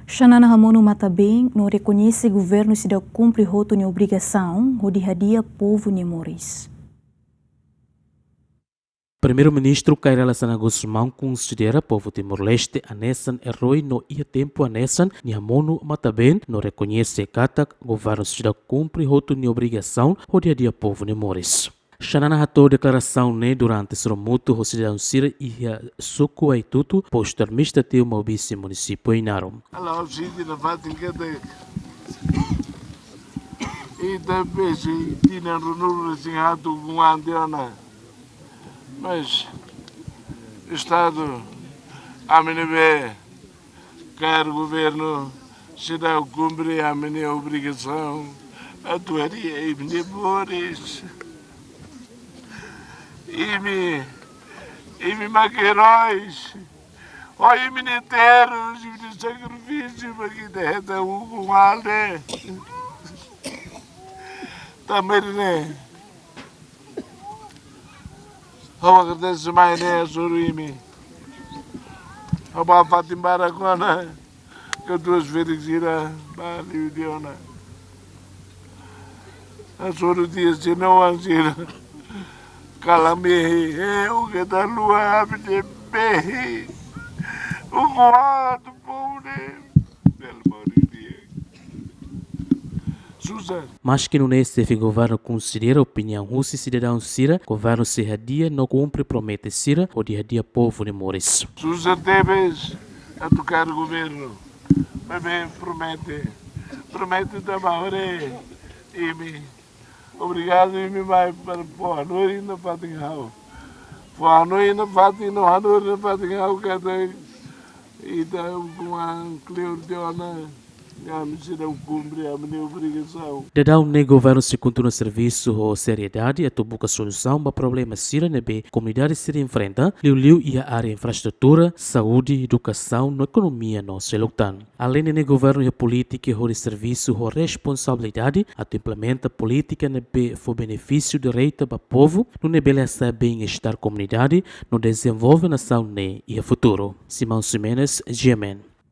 Xanana Ramono Matabem não reconhece o governo se dá cumprir roto de obrigação ou de hadia povo de Moris. Primeiro-ministro Kairala Sana Guzmão considera povo Timor-Leste anesan erroi no ia tempo anesan ni Ramono Matabem não reconhece katak governo se dá cumprir roto de obrigação ou de hadia povo de Moris. Xanana hatou declaração durante o mútuo o cidadão Sira e a suco ai tutu posto administrativo mobice município Inaro. Ela sente na fatinha e também se tinha no assim hato com andiana, mas o Estado a minha quer o governo se dá cumprir a minha obrigação atuaria e me Boris. E me maqueiróis, olha miniteiros, de sacrifício, para que derreta com alde. Também, né? Eu agradeço mais, né, Surimi. Eu vou fazer baracona, que eu estou felicidade, para Lidiona. A Suru diz que não ansira. Calame, eu que da lua abde berri, o guardo pobre, del moriria. Susan. Mas que no STF governo considera a opinião russa cidadão Sira, governo se hadia não cumpre promete Sira ou de hadia povo de Moris. Susan Teves a tocar o governo, bebê promete da Maure e me obrigado e me vai para a noite na Fatinhal. A noite na Fatinhal, a noite na Fatinhal, que é e da uma Cleodiana, a me será o cumprir a minha obrigação. Dedão ne governo se continua serviço ou seriedade, a busca solução para problema Sira nebe comunidade se enfrenta, liu e a área infraestrutura, saúde, educação, na economia não se lutam. Além de governo e política e serviço ou responsabilidade, a implementa política nebe for benefício direito para povo, no nebe essa bem-estar comunidade, no desenvolve nação ne e a futuro. Simão Simenes, GMN.